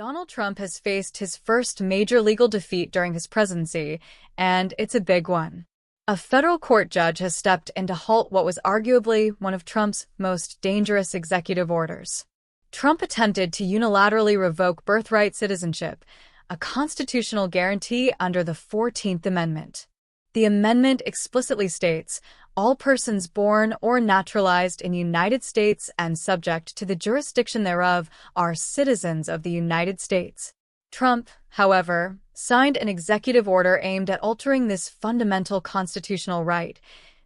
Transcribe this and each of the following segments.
Donald Trump has faced his first major legal defeat during his presidency, and it's a big one. A federal court judge has stepped in to halt what was arguably one of Trump's most dangerous executive orders. Trump attempted to unilaterally revoke birthright citizenship, a constitutional guarantee under the 14th Amendment. The amendment explicitly states, all persons born or naturalized in the United States and subject to the jurisdiction thereof are citizens of the United States. Trump, however, signed an executive order aimed at altering this fundamental constitutional right,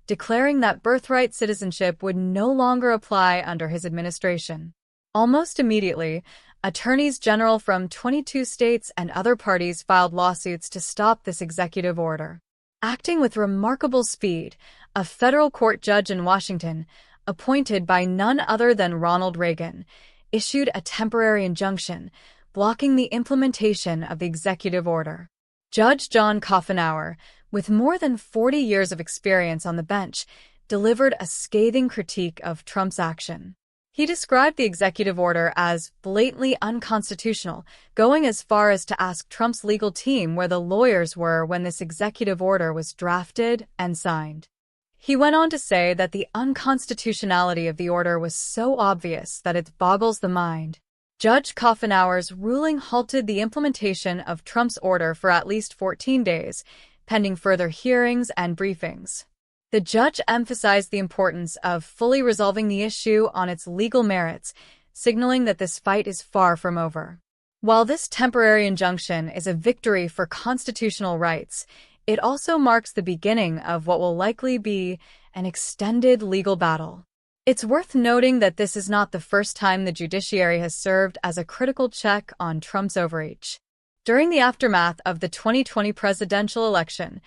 declaring that birthright citizenship would no longer apply under his administration. Almost immediately, attorneys general from 22 states and other parties filed lawsuits to stop this executive order. Acting with remarkable speed, a federal court judge in Washington, appointed by none other than Ronald Reagan, issued a temporary injunction, blocking the implementation of the executive order. Judge John Coffenauer, with more than 40 years of experience on the bench, delivered a scathing critique of Trump's action. He described the executive order as blatantly unconstitutional, going as far as to ask Trump's legal team where the lawyers were when this executive order was drafted and signed. He went on to say that the unconstitutionality of the order was so obvious that it boggles the mind. Judge Coffenauer's ruling halted the implementation of Trump's order for at least 14 days, pending further hearings and briefings. The judge emphasized the importance of fully resolving the issue on its legal merits, signaling that this fight is far from over. While this temporary injunction is a victory for constitutional rights, it also marks the beginning of what will likely be an extended legal battle. It's worth noting that this is not the first time the judiciary has served as a critical check on Trump's overreach. During the aftermath of the 2020 presidential election,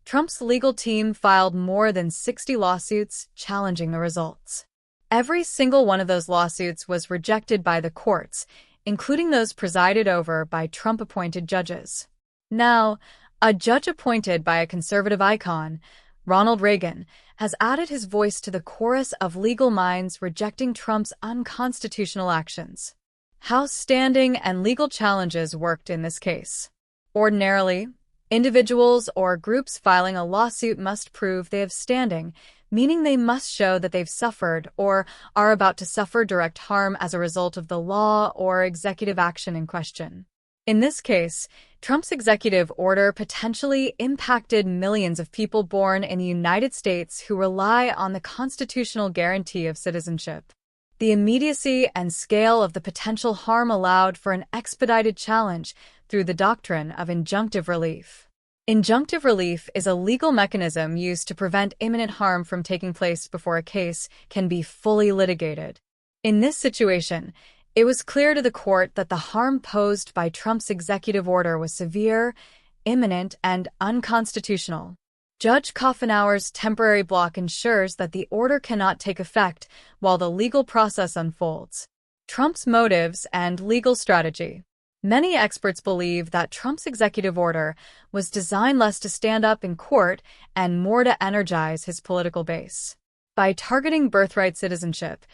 Trump's legal team filed more than 60 lawsuits challenging the results. Every single one of those lawsuits was rejected by the courts, including those presided over by Trump-appointed judges. Now, a judge appointed by a conservative icon, Ronald Reagan, has added his voice to the chorus of legal minds rejecting Trump's unconstitutional actions. How standing and legal challenges worked in this case. Ordinarily, individuals or groups filing a lawsuit must prove they have standing, meaning they must show that they've suffered or are about to suffer direct harm as a result of the law or executive action in question. In this case, Trump's executive order potentially impacted millions of people born in the United States who rely on the constitutional guarantee of citizenship. The immediacy and scale of the potential harm allowed for an expedited challenge through the doctrine of injunctive relief. Injunctive relief is a legal mechanism used to prevent imminent harm from taking place before a case can be fully litigated. In this situation, it was clear to the court that the harm posed by Trump's executive order was severe, imminent, and unconstitutional. Judge Coffenauer's temporary block ensures that the order cannot take effect while the legal process unfolds. Trump's motives and legal strategy. Many experts believe that Trump's executive order was designed less to stand up in court and more to energize his political base. By targeting birthright citizenship,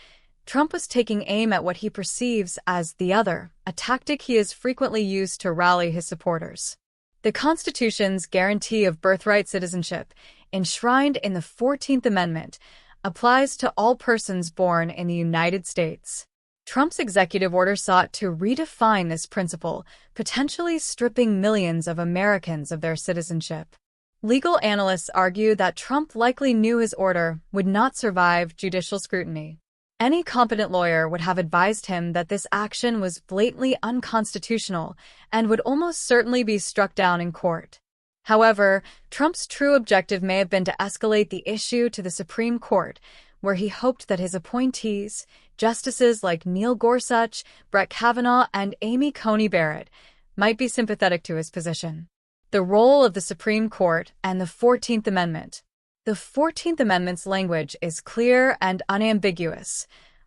Trump was taking aim at what he perceives as the other, a tactic he has frequently used to rally his supporters. The Constitution's guarantee of birthright citizenship, enshrined in the 14th Amendment, applies to all persons born in the United States. Trump's executive order sought to redefine this principle, potentially stripping millions of Americans of their citizenship. Legal analysts argue that Trump likely knew his order would not survive judicial scrutiny. Any competent lawyer would have advised him that this action was blatantly unconstitutional and would almost certainly be struck down in court. However, Trump's true objective may have been to escalate the issue to the Supreme Court, where he hoped that his appointees, justices like Neil Gorsuch, Brett Kavanaugh, and Amy Coney Barrett, might be sympathetic to his position. The role of the Supreme Court and the 14th Amendment. The 14th Amendment's language is clear and unambiguous.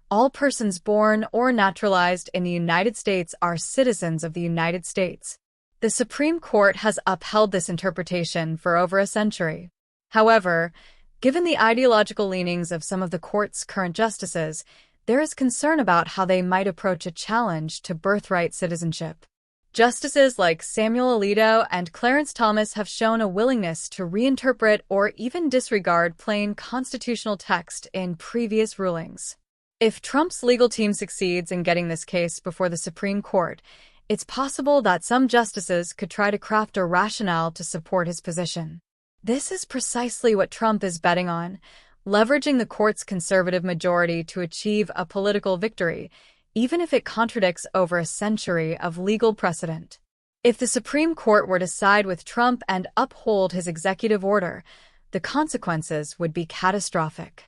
All persons born or naturalized in the United States are citizens of the United States. The Supreme Court has upheld this interpretation for over a century. However, given the ideological leanings of some of the court's current justices, there is concern about how they might approach a challenge to birthright citizenship. Justices like Samuel Alito and Clarence Thomas have shown a willingness to reinterpret or even disregard plain constitutional text in previous rulings. If Trump's legal team succeeds in getting this case before the Supreme Court, it's possible that some justices could try to craft a rationale to support his position. This is precisely what Trump is betting on, leveraging the court's conservative majority to achieve a political victory, even if it contradicts over a century of legal precedent. If the Supreme Court were to side with Trump and uphold his executive order, the consequences would be catastrophic.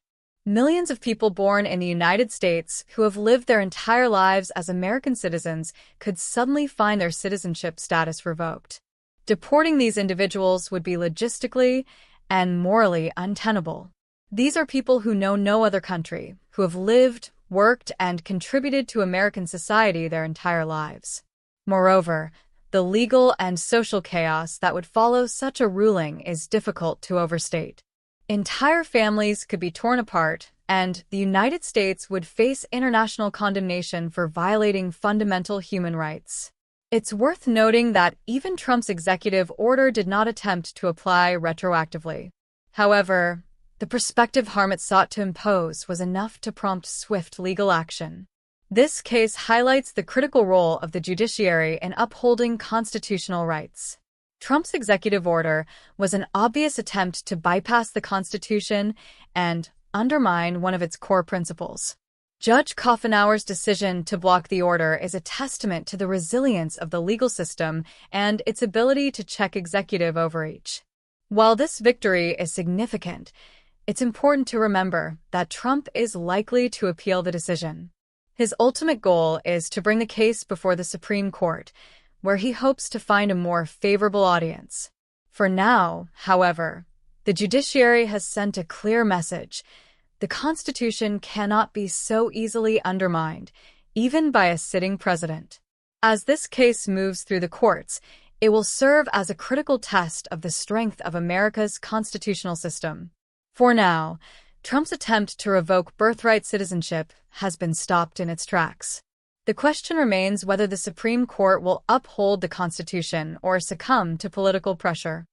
Millions of people born in the United States who have lived their entire lives as American citizens could suddenly find their citizenship status revoked. Deporting these individuals would be logistically and morally untenable. These are people who know no other country, who have lived, worked, and contributed to American society their entire lives. Moreover, the legal and social chaos that would follow such a ruling is difficult to overstate. Entire families could be torn apart, and the United States would face international condemnation for violating fundamental human rights. It's worth noting that even Trump's executive order did not attempt to apply retroactively. However, the prospective harm it sought to impose was enough to prompt swift legal action. This case highlights the critical role of the judiciary in upholding constitutional rights. Trump's executive order was an obvious attempt to bypass the Constitution and undermine one of its core principles. Judge Coffenauer's decision to block the order is a testament to the resilience of the legal system and its ability to check executive overreach. While this victory is significant, it's important to remember that Trump is likely to appeal the decision. His ultimate goal is to bring the case before the Supreme Court, where he hopes to find a more favorable audience. For now, however, the judiciary has sent a clear message. The Constitution cannot be so easily undermined, even by a sitting president. As this case moves through the courts, it will serve as a critical test of the strength of America's constitutional system. For now, Trump's attempt to revoke birthright citizenship has been stopped in its tracks. The question remains whether the Supreme Court will uphold the Constitution or succumb to political pressure.